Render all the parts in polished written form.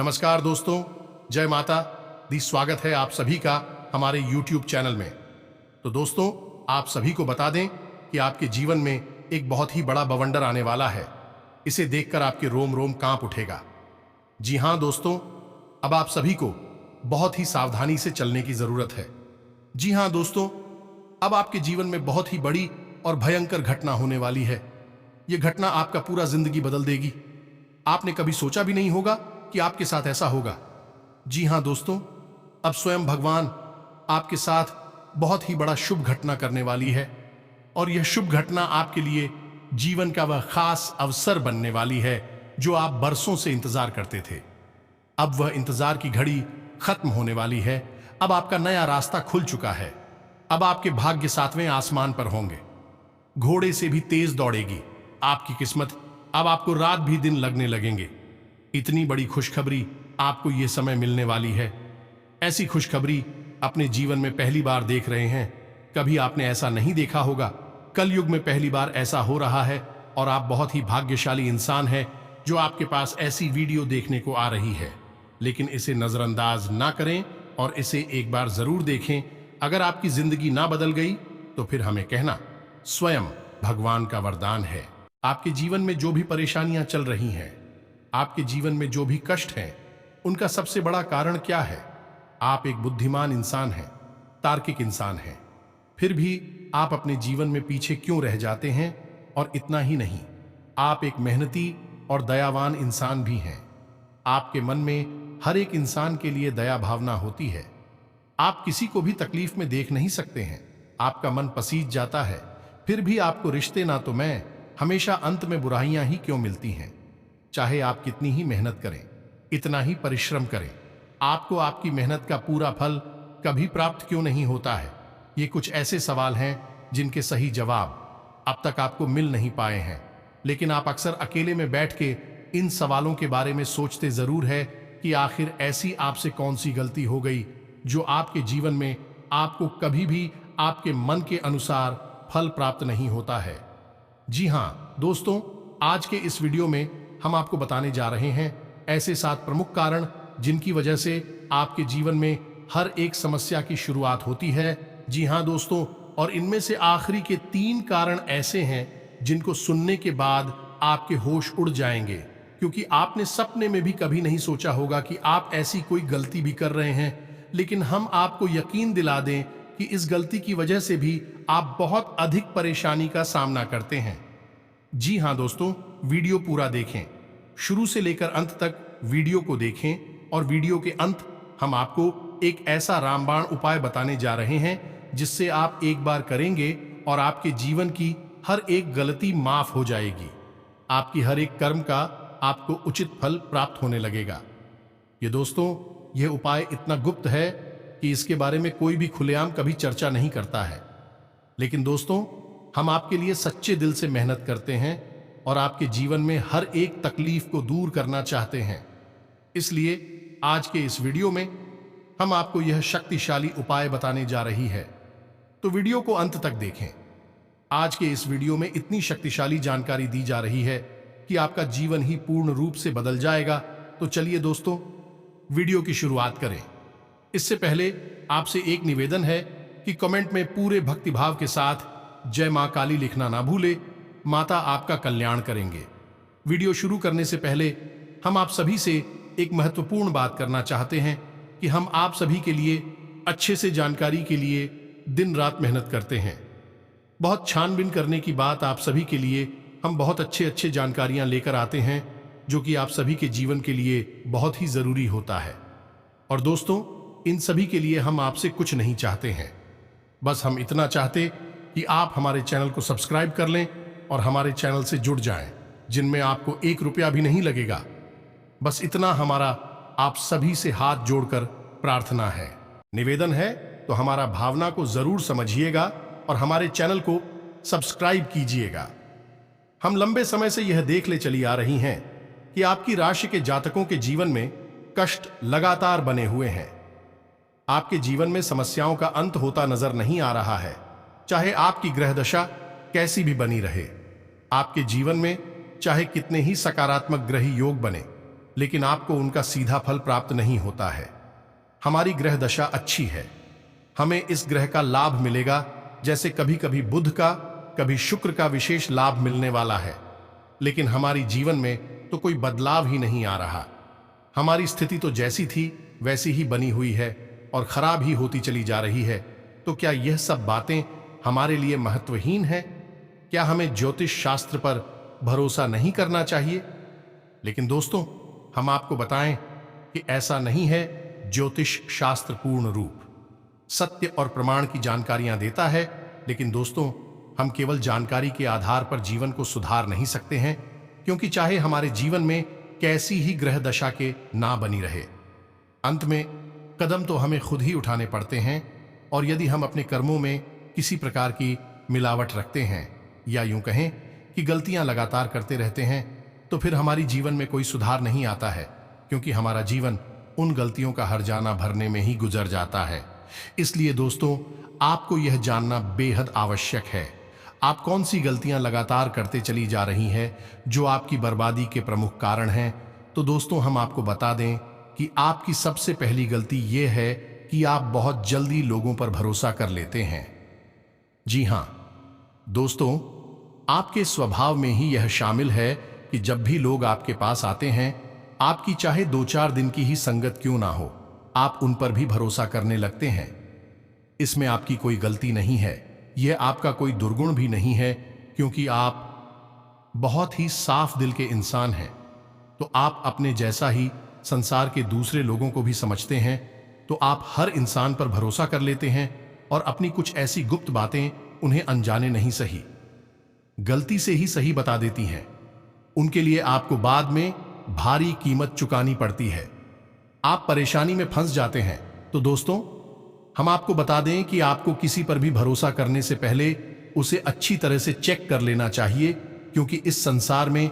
नमस्कार दोस्तों, जय माता दी। स्वागत है आप सभी का हमारे YouTube चैनल में। तो दोस्तों, आप सभी को बता दें कि आपके जीवन में एक बहुत ही बड़ा बवंडर आने वाला है। इसे देखकर आपके रोम रोम कांप उठेगा। जी हां दोस्तों, अब आप सभी को बहुत ही सावधानी से चलने की जरूरत है। जी हां दोस्तों, अब आपके जीवन में बहुत ही बड़ी और भयंकर घटना होने वाली है। यह घटना आपका पूरा जिंदगी बदल देगी। आपने कभी सोचा भी नहीं होगा कि आपके साथ ऐसा होगा। जी हां दोस्तों, अब स्वयं भगवान आपके साथ बहुत ही बड़ा शुभ घटना करने वाली है और यह शुभ घटना आपके लिए जीवन का वह खास अवसर बनने वाली है जो आप बरसों से इंतजार करते थे। अब वह इंतजार की घड़ी खत्म होने वाली है। अब आपका नया रास्ता खुल चुका है। अब आपके भाग्य सातवें आसमान पर होंगे। घोड़े से भी तेज दौड़ेगी आपकी किस्मत। अब आपको रात भी दिन लगने लगेंगे। इतनी बड़ी खुशखबरी आपको ये समय मिलने वाली है। ऐसी खुशखबरी अपने जीवन में पहली बार देख रहे हैं। कभी आपने ऐसा नहीं देखा होगा। कलयुग में पहली बार ऐसा हो रहा है और आप बहुत ही भाग्यशाली इंसान हैं जो आपके पास ऐसी वीडियो देखने को आ रही है। लेकिन इसे नजरअंदाज ना करें और इसे एक बार जरूर देखें। अगर आपकी जिंदगी ना बदल गई तो फिर हमें कहना स्वयं भगवान का वरदान है। आपके जीवन में जो भी परेशानियां चल रही हैं, आपके जीवन में जो भी कष्ट हैं, उनका सबसे बड़ा कारण क्या है? आप एक बुद्धिमान इंसान हैं, तार्किक इंसान हैं। फिर भी आप अपने जीवन में पीछे क्यों रह जाते हैं? और इतना ही नहीं, आप एक मेहनती और दयावान इंसान भी हैं। आपके मन में हर एक इंसान के लिए दया भावना होती है। आप किसी को भी तकलीफ में देख नहीं सकते हैं। आपका मन पसीज जाता है। फिर भी आपको रिश्ते ना तो मैं हमेशा अंत में बुराइयां ही क्यों मिलती हैं? चाहे आप कितनी ही मेहनत करें, इतना ही परिश्रम करें, आपको आपकी मेहनत का पूरा फल कभी प्राप्त क्यों नहीं होता है? ये कुछ ऐसे सवाल हैं जिनके सही जवाब अब तक आपको मिल नहीं पाए हैं। लेकिन आप अक्सर अकेले में बैठ के इन सवालों के बारे में सोचते जरूर है कि आखिर ऐसी आपसे कौन सी गलती हो गई जो आपके जीवन में आपको कभी भी आपके मन के अनुसार फल प्राप्त नहीं होता है। जी हां दोस्तों, आज के इस वीडियो में हम आपको बताने जा रहे हैं ऐसे 7 प्रमुख कारण जिनकी वजह से आपके जीवन में हर एक समस्या की शुरुआत होती है। जी हां दोस्तों, और इनमें से आखिरी के 3 कारण ऐसे हैं जिनको सुनने के बाद आपके होश उड़ जाएंगे, क्योंकि आपने सपने में भी कभी नहीं सोचा होगा कि आप ऐसी कोई गलती भी कर रहे हैं। लेकिन हम आपको यकीन दिला दें कि इस गलती की वजह से भी आप बहुत अधिक परेशानी का सामना करते हैं। जी हां दोस्तों, वीडियो पूरा देखें, शुरू से लेकर अंत तक वीडियो को देखें और वीडियो के अंत हम आपको एक ऐसा रामबाण उपाय बताने जा रहे हैं जिससे आप एक बार करेंगे और आपके जीवन की हर एक गलती माफ हो जाएगी। आपकी हर एक कर्म का आपको उचित फल प्राप्त होने लगेगा। ये दोस्तों, यह उपाय इतना गुप्त है कि इसके बारे में कोई भी खुलेआम कभी चर्चा नहीं करता है। लेकिन दोस्तों, हम आपके लिए सच्चे दिल से मेहनत करते हैं और आपके जीवन में हर एक तकलीफ को दूर करना चाहते हैं। इसलिए आज के इस वीडियो में हम आपको यह शक्तिशाली उपाय बताने जा रही है। तो वीडियो को अंत तक देखें। आज के इस वीडियो में इतनी शक्तिशाली जानकारी दी जा रही है कि आपका जीवन ही पूर्ण रूप से बदल जाएगा। तो चलिए दोस्तों, वीडियो की शुरुआत करें। इससे पहले आपसे एक निवेदन है कि कमेंट में पूरे भक्तिभाव के साथ जय मां काली लिखना ना भूले। माता आपका कल्याण करेंगे। वीडियो शुरू करने से पहले हम आप सभी से एक महत्वपूर्ण बात करना चाहते हैं कि हम आप सभी के लिए अच्छे से जानकारी के लिए दिन रात मेहनत करते हैं। बहुत छानबीन करने की बात आप सभी के लिए हम बहुत अच्छे जानकारियां लेकर आते हैं जो कि आप सभी के जीवन के लिए बहुत ही जरूरी होता है। और दोस्तों, इन सभी के लिए हम आपसे कुछ नहीं चाहते हैं। बस हम इतना चाहते कि आप हमारे चैनल को सब्सक्राइब कर लें और हमारे चैनल से जुड़ जाएं, जिनमें आपको 1 रुपया भी नहीं लगेगा। बस इतना हमारा आप सभी से हाथ जोड़कर प्रार्थना है, निवेदन है। तो हमारा भावना को जरूर समझिएगा और हमारे चैनल को सब्सक्राइब कीजिएगा। हम लंबे समय से यह देख ले चली आ रही हैं कि आपकी राशि के जातकों के जीवन में कष्ट लगातार बने हुए हैं। आपके जीवन में समस्याओं का अंत होता नजर नहीं आ रहा है, चाहे आपकी ग्रह दशा कैसी भी बनी रहे। आपके जीवन में चाहे कितने ही सकारात्मक ग्रही योग बने, लेकिन आपको उनका सीधा फल प्राप्त नहीं होता है। हमारी ग्रह दशा अच्छी है, हमें इस ग्रह का लाभ मिलेगा, जैसे कभी कभी बुध का, कभी शुक्र का विशेष लाभ मिलने वाला है। लेकिन हमारी जीवन में तो कोई बदलाव ही नहीं आ रहा। हमारी स्थिति तो जैसी थी वैसी ही बनी हुई है और खराब ही होती चली जा रही है। तो क्या यह सब बातें हमारे लिए महत्वहीन है? क्या हमें ज्योतिष शास्त्र पर भरोसा नहीं करना चाहिए? लेकिन दोस्तों, हम आपको बताएं कि ऐसा नहीं है। ज्योतिष शास्त्र पूर्ण रूप सत्य और प्रमाण की जानकारियां देता है, लेकिन दोस्तों, हम केवल जानकारी के आधार पर जीवन को सुधार नहीं सकते हैं, क्योंकि चाहे हमारे जीवन में कैसी ही ग्रह दशा के ना बनी रहे, अंत में कदम तो हमें खुद ही उठाने पड़ते हैं। और यदि हम अपने कर्मों में किसी प्रकार की मिलावट रखते हैं, या यूं कहें कि गलतियां लगातार करते रहते हैं, तो फिर हमारी जीवन में कोई सुधार नहीं आता है, क्योंकि हमारा जीवन उन गलतियों का हर्जाना भरने में ही गुजर जाता है। इसलिए दोस्तों, आपको यह जानना बेहद आवश्यक है, आप कौन सी गलतियां लगातार करते चली जा रही हैं जो आपकी बर्बादी के प्रमुख कारण हैं। तो दोस्तों, हम आपको बता दें कि आपकी सबसे पहली गलती यह है कि आप बहुत जल्दी लोगों पर भरोसा कर लेते हैं। जी हां दोस्तों, आपके स्वभाव में ही यह शामिल है कि जब भी लोग आपके पास आते हैं, आपकी चाहे 2-4 दिन की ही संगत क्यों ना हो, आप उन पर भी भरोसा करने लगते हैं। इसमें आपकी कोई गलती नहीं है, यह आपका कोई दुर्गुण भी नहीं है, क्योंकि आप बहुत ही साफ दिल के इंसान हैं। तो आप अपने जैसा ही संसार के दूसरे लोगों को भी समझते हैं, तो आप हर इंसान पर भरोसा कर लेते हैं और अपनी कुछ ऐसी गुप्त बातें उन्हें अनजाने नहीं सही, गलती से ही सही बता देती हैं। उनके लिए आपको बाद में भारी कीमत चुकानी पड़ती है, आप परेशानी में फंस जाते हैं। तो दोस्तों, हम आपको बता दें कि आपको किसी पर भी भरोसा करने से पहले उसे अच्छी तरह से चेक कर लेना चाहिए, क्योंकि इस संसार में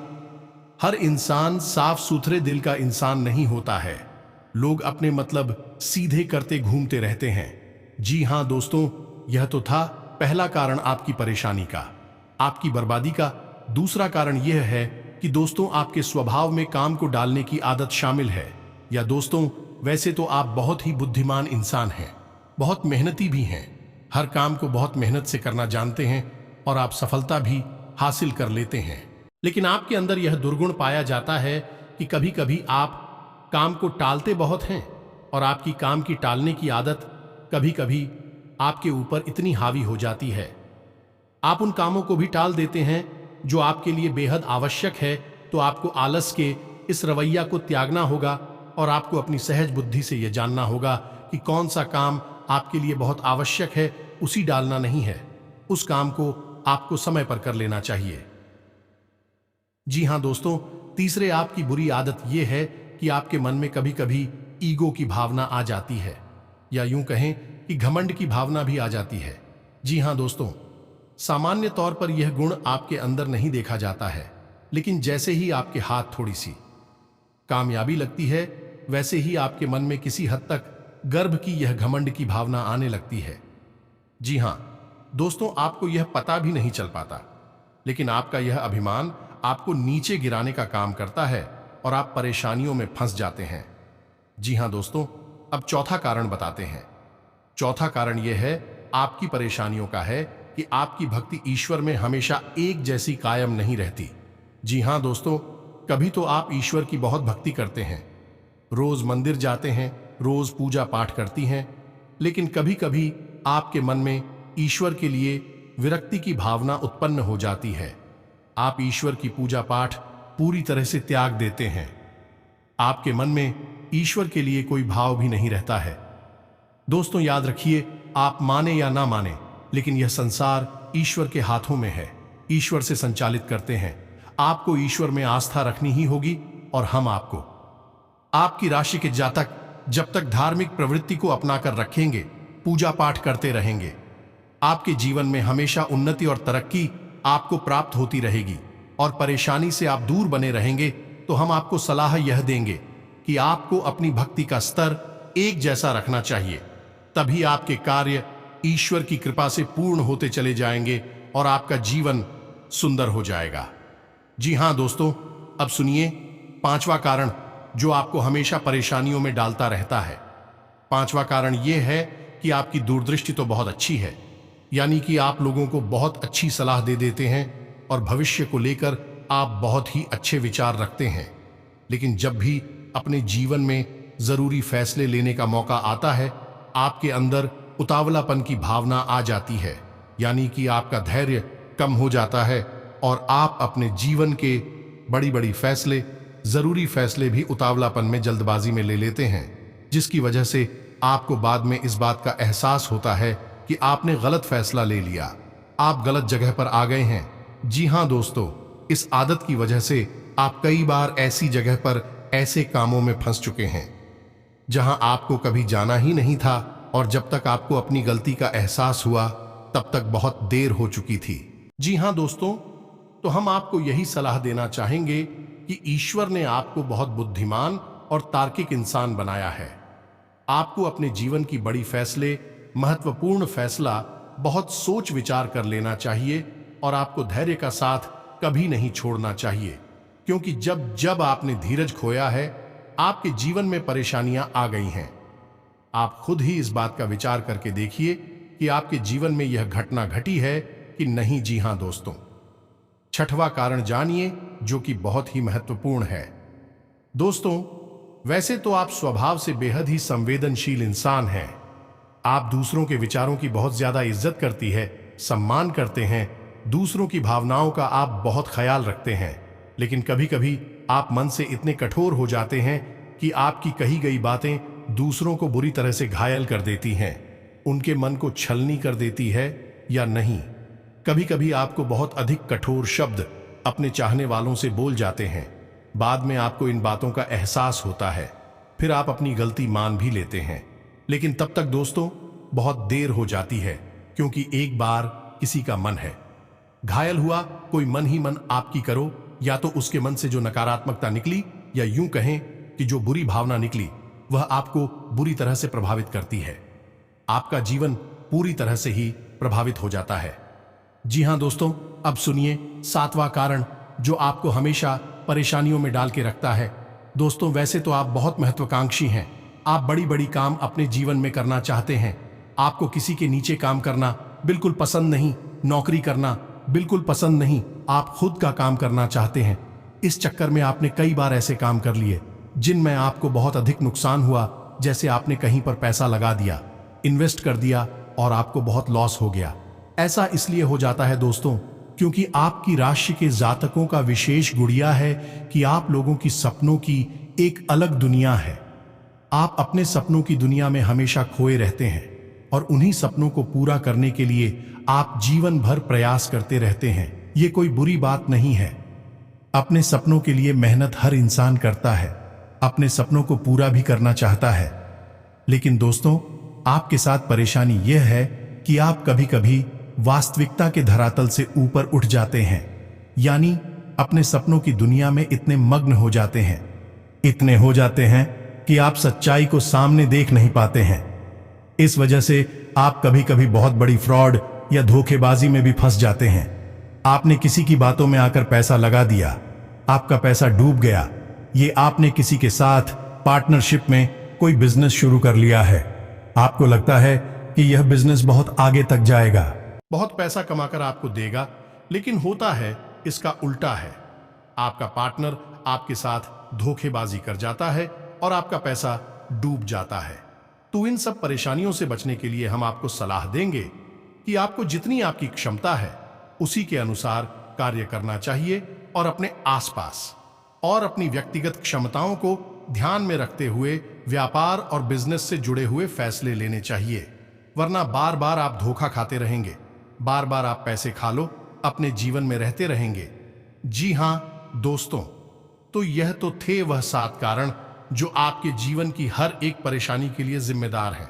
हर इंसान साफ सुथरे दिल का इंसान नहीं होता है। लोग अपने मतलब सीधे करते घूमते रहते हैं। जी हां दोस्तों, यह तो था पहला कारण आपकी परेशानी का, आपकी बर्बादी का। दूसरा कारण यह है कि दोस्तों, आपके स्वभाव में काम को डालने की आदत शामिल है। या दोस्तों, वैसे तो आप बहुत ही बुद्धिमान इंसान हैं, बहुत मेहनती भी हैं, हर काम को बहुत मेहनत से करना जानते हैं और आप सफलता भी हासिल कर लेते हैं। लेकिन आपके अंदर यह दुर्गुण पाया जाता है कि कभी कभी आप काम को टालते बहुत हैं, और आपकी काम की टालने की आदत कभी कभी आपके ऊपर इतनी हावी हो जाती है, आप उन कामों को भी टाल देते हैं जो आपके लिए बेहद आवश्यक है। तो आपको आलस के इस रवैया को त्यागना होगा और आपको अपनी सहज बुद्धि से यह जानना होगा कि कौन सा काम आपके लिए बहुत आवश्यक है, उसी डालना नहीं है। उस काम को आपको समय पर कर लेना चाहिए। जी हां दोस्तों, तीसरे आपकी बुरी आदत यह है कि आपके मन में कभी कभी ईगो की भावना आ जाती है, या यूं कहें कि घमंड की भावना भी आ जाती है। जी हां दोस्तों, सामान्य तौर पर यह गुण आपके अंदर नहीं देखा जाता है, लेकिन जैसे ही आपके हाथ थोड़ी सी कामयाबी लगती है, वैसे ही आपके मन में किसी हद तक गर्व की यह घमंड की भावना आने लगती है। जी हां दोस्तों, आपको यह पता भी नहीं चल पाता, लेकिन आपका यह अभिमान आपको नीचे गिराने का काम करता है और आप परेशानियों में फंस जाते हैं। जी हां दोस्तों, अब चौथा कारण बताते हैं। चौथा कारण यह है आपकी परेशानियों का है कि आपकी भक्ति ईश्वर में हमेशा एक जैसी कायम नहीं रहती। जी हां दोस्तों, कभी तो आप ईश्वर की बहुत भक्ति करते हैं, रोज मंदिर जाते हैं, रोज पूजा पाठ करती हैं, लेकिन कभी कभी आपके मन में ईश्वर के लिए विरक्ति की भावना उत्पन्न हो जाती है। आप ईश्वर की पूजा पाठ पूरी तरह से त्याग देते हैं, आपके मन में ईश्वर के लिए कोई भाव भी नहीं रहता है। दोस्तों याद रखिए, आप माने या ना माने, लेकिन यह संसार ईश्वर के हाथों में है, ईश्वर से संचालित करते हैं। आपको ईश्वर में आस्था रखनी ही होगी, और हम आपको आपकी राशि के जातक जब तक धार्मिक प्रवृत्ति को अपनाकर रखेंगे, पूजा पाठ करते रहेंगे, आपके जीवन में हमेशा उन्नति और तरक्की आपको प्राप्त होती रहेगी और परेशानी से आप दूर बने रहेंगे। तो हम आपको सलाह यह देंगे कि आपको अपनी भक्ति का स्तर एक जैसा रखना चाहिए, तभी आपके कार्य ईश्वर की कृपा से पूर्ण होते चले जाएंगे और आपका जीवन सुंदर हो जाएगा। जी हां दोस्तों, अब सुनिए पांचवा कारण जो आपको हमेशा परेशानियों में डालता रहता है। पांचवा कारण यह है कि आपकी दूरदृष्टि तो बहुत अच्छी है, यानी कि आप लोगों को बहुत अच्छी सलाह दे देते हैं और भविष्य को लेकर आप बहुत ही अच्छे विचार रखते हैं। लेकिन जब भी अपने जीवन में जरूरी फैसले लेने का मौका आता है, आपके अंदर उतावलापन की भावना आ जाती है, यानी कि आपका धैर्य कम हो जाता है और आप अपने जीवन के बड़ी बड़ी फैसले, जरूरी फैसले भी उतावलापन में, जल्दबाजी में ले लेते हैं, जिसकी वजह से आपको बाद में इस बात का एहसास होता है कि आपने गलत फैसला ले लिया, आप गलत जगह पर आ गए हैं। जी हाँ दोस्तों, इस आदत की वजह से आप कई बार ऐसी जगह पर, ऐसे कामों में फंस चुके हैं जहां आपको कभी जाना ही नहीं था, और जब तक आपको अपनी गलती का एहसास हुआ तब तक बहुत देर हो चुकी थी। जी हाँ दोस्तों, तो हम आपको यही सलाह देना चाहेंगे कि ईश्वर ने आपको बहुत बुद्धिमान और तार्किक इंसान बनाया है। आपको अपने जीवन की बड़ी फैसले, महत्वपूर्ण फैसला बहुत सोच विचार कर लेना चाहिए और आपको धैर्य का साथ कभी नहीं छोड़ना चाहिए, क्योंकि जब जब आपने धीरज खोया है, आपके जीवन में परेशानियां आ गई हैं। आप खुद ही इस बात का विचार करके देखिए कि आपके जीवन में यह घटना घटी है कि नहीं। जी हां दोस्तों, छठवां कारण जानिए, जो कि बहुत ही महत्वपूर्ण है। दोस्तों, वैसे तो आप स्वभाव से बेहद ही संवेदनशील इंसान हैं। आप दूसरों के विचारों की बहुत ज्यादा इज्जत करती है, सम्मान करते हैं, दूसरों की भावनाओं का आप बहुत ख्याल रखते हैं। लेकिन कभी कभी आप मन से इतने कठोर हो जाते हैं कि आपकी कही गई बातें दूसरों को बुरी तरह से घायल कर देती हैं, उनके मन को छलनी कर देती है या नहीं। कभी कभी आपको बहुत अधिक कठोर शब्द अपने चाहने वालों से बोल जाते हैं। बाद में आपको इन बातों का एहसास होता है, फिर आप अपनी गलती मान भी लेते हैं। लेकिन तब तक दोस्तों बहुत देर हो जाती है, क्योंकि एक बार किसी का मन है घायल हुआ, कोई मन ही मन आपकी करो, या तो उसके मन से जो नकारात्मकता निकली, या यूं कहें कि जो बुरी भावना निकली, वह आपको बुरी तरह से प्रभावित करती है। आपका जीवन पूरी तरह से ही प्रभावित हो जाता है। जी हां दोस्तों, अब सुनिए सातवां कारण, जो आपको हमेशा परेशानियों में डाल के रखता है। दोस्तों, वैसे तो आप बहुत महत्वाकांक्षी हैं, आप बड़ी बड़ी काम अपने जीवन में करना चाहते हैं। आपको किसी के नीचे काम करना बिल्कुल पसंद नहीं, नौकरी करना बिल्कुल पसंद नहीं, आप खुद का काम करना चाहते हैं। इस चक्कर में आपने कई बार ऐसे काम कर लिए जिनमें आपको बहुत अधिक नुकसान हुआ, जैसे आपने कहीं पर पैसा लगा दिया, इन्वेस्ट कर दिया और आपको बहुत लॉस हो गया। ऐसा इसलिए हो जाता है दोस्तों, क्योंकि आपकी राशि के जातकों का विशेष गुड़िया है कि आप लोगों की सपनों की एक अलग दुनिया है। आप अपने सपनों की दुनिया में हमेशा खोए रहते हैं और उन्हीं सपनों को पूरा करने के लिए आप जीवन भर प्रयास करते रहते हैं। ये कोई बुरी बात नहीं है। अपने सपनों के लिए मेहनत हर इंसान करता है, अपने सपनों को पूरा भी करना चाहता है। लेकिन दोस्तों, आपके साथ परेशानी यह है कि आप कभी कभी वास्तविकता के धरातल से ऊपर उठ जाते हैं, यानी अपने सपनों की दुनिया में इतने मग्न हो जाते हैं, इतने हो जाते हैं कि आप सच्चाई को सामने देख नहीं पाते हैं। इस वजह से आप कभी कभी बहुत बड़ी फ्रॉड या धोखेबाजी में भी फंस जाते हैं। आपने किसी की बातों में आकर पैसा लगा दिया, आपका पैसा डूब गया। ये आपने किसी के साथ पार्टनरशिप में कोई बिजनेस शुरू कर लिया है। आपको लगता है कि यह बिजनेस बहुत आगे तक जाएगा, बहुत पैसा कमाकर आपको देगा, लेकिन होता है इसका उल्टा है। आपका पार्टनर आपके साथ धोखेबाजी कर जाता है और आपका पैसा डूब जाता है। तो इन सब परेशानियों से बचने के लिए हम आपको सलाह देंगे कि आपको जितनी आपकी क्षमता है उसी के अनुसार कार्य करना चाहिए और अपने आसपास और अपनी व्यक्तिगत क्षमताओं को ध्यान में रखते हुए व्यापार और बिजनेस से जुड़े हुए फैसले लेने चाहिए। वरना बार बार आप धोखा खाते रहेंगे, बार बार आप पैसे खा लो, अपने जीवन में रहते रहेंगे। जी हां दोस्तों, तो यह तो थे वह 7 कारण जो आपके जीवन की हर एक परेशानी के लिए जिम्मेदार हैं।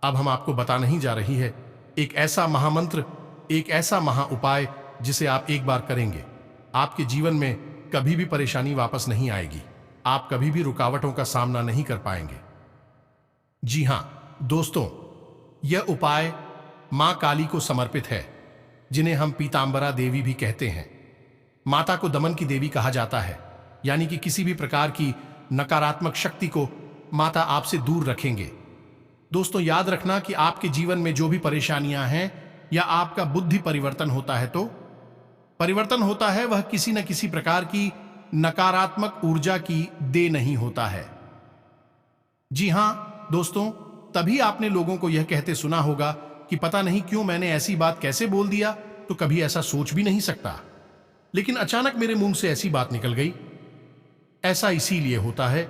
अब हम आपको बताने ही जा रही है एक ऐसा महामंत्र, एक ऐसा महा उपाय जिसे आप एक बार करेंगे, आपके जीवन में कभी भी परेशानी वापस नहीं आएगी, आप कभी भी रुकावटों का सामना नहीं कर पाएंगे। जी हां दोस्तों, यह उपाय मां काली को समर्पित है, जिन्हें हम पीतांबरा देवी भी कहते हैं। माता को दमन की देवी कहा जाता है, यानी कि किसी भी प्रकार की नकारात्मक शक्ति को माता आपसे दूर रखेंगे। दोस्तों, याद रखना कि आपके जीवन में जो भी परेशानियां हैं या आपका बुद्धि परिवर्तन होता है, तो परिवर्तन होता है वह किसी न किसी प्रकार की नकारात्मक ऊर्जा की देन नहीं होता है। जी हां दोस्तों, तभी आपने लोगों को यह कहते सुना होगा कि पता नहीं क्यों मैंने ऐसी बात कैसे बोल दिया, तो कभी ऐसा सोच भी नहीं सकता, लेकिन अचानक मेरे मुंह से ऐसी बात निकल गई। ऐसा इसीलिए होता है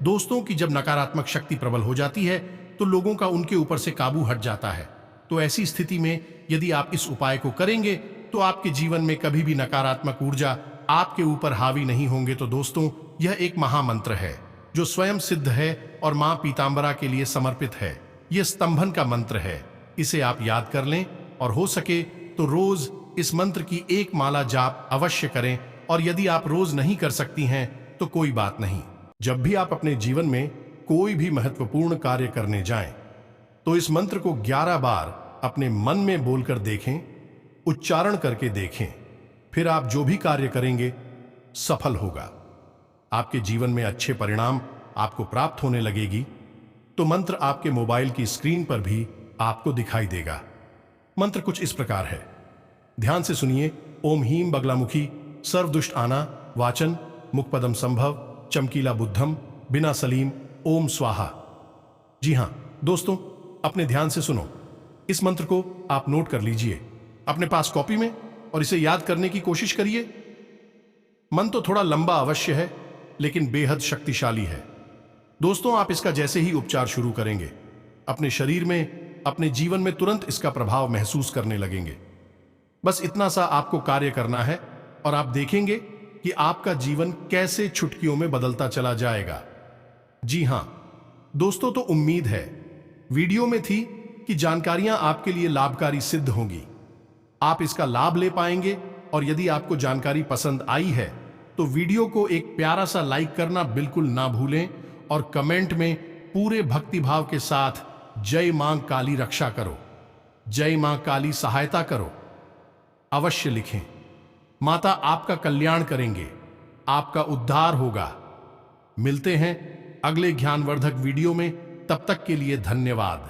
दोस्तों कि जब नकारात्मक शक्ति प्रबल हो जाती है तो लोगों का उनके ऊपर से काबू हट जाता है। तो ऐसी स्थिति में यदि आप इस उपाय को करेंगे तो आपके जीवन में कभी भी नकारात्मक ऊर्जा आपके ऊपर हावी नहीं होंगे। तो दोस्तों, यह एक महामंत्र है जो स्वयं सिद्ध है और मां पीतांबरा के लिए समर्पित है। यह स्तंभन का मंत्र है। इसे आप याद कर लें और हो सके तो रोज इस मंत्र की एक माला जाप अवश्य करें। और यदि आप रोज नहीं कर सकती हैं तो कोई बात नहीं, जब भी आप अपने जीवन में कोई भी महत्वपूर्ण कार्य करने जाएं, तो इस मंत्र को 11 बार अपने मन में बोलकर देखें, उच्चारण करके देखें। फिर आप जो भी कार्य करेंगे सफल होगा। आपके जीवन में अच्छे परिणाम आपको प्राप्त होने लगेगी। तो मंत्र आपके मोबाइल की स्क्रीन पर भी आपको दिखाई देगा। मंत्र कुछ इस प्रकार है, ध्यान से सुनिए। ओम हीम बगलामुखी सर्वदुष्ट आना वाचन मुखपदम संभव चमकीला बुद्धम बिना सलीम ओम स्वाहा। जी हां दोस्तों, अपने ध्यान से सुनो। इस मंत्र को आप नोट कर लीजिए अपने पास कॉपी में और इसे याद करने की कोशिश करिए। मन तो थोड़ा लंबा अवश्य है, लेकिन बेहद शक्तिशाली है। दोस्तों, आप इसका जैसे ही उपचार शुरू करेंगे, अपने शरीर में, अपने जीवन में तुरंत इसका प्रभाव महसूस करने लगेंगे। बस इतना सा आपको कार्य करना है और आप देखेंगे कि आपका जीवन कैसे चुटकियों में बदलता चला जाएगा। जी हां दोस्तों, तो उम्मीद है वीडियो में थी कि जानकारियां आपके लिए लाभकारी सिद्ध होंगी। आप इसका लाभ ले पाएंगे। और यदि आपको जानकारी पसंद आई है तो वीडियो को एक प्यारा सा लाइक करना बिल्कुल ना भूलें और कमेंट में पूरे भक्तिभाव के साथ जय मां काली रक्षा करो, जय मां काली सहायता करो अवश्य लिखें। माता आपका कल्याण करेंगे, आपका उद्धार होगा। मिलते हैं अगले ज्ञानवर्धक वीडियो में, तब तक के लिए धन्यवाद।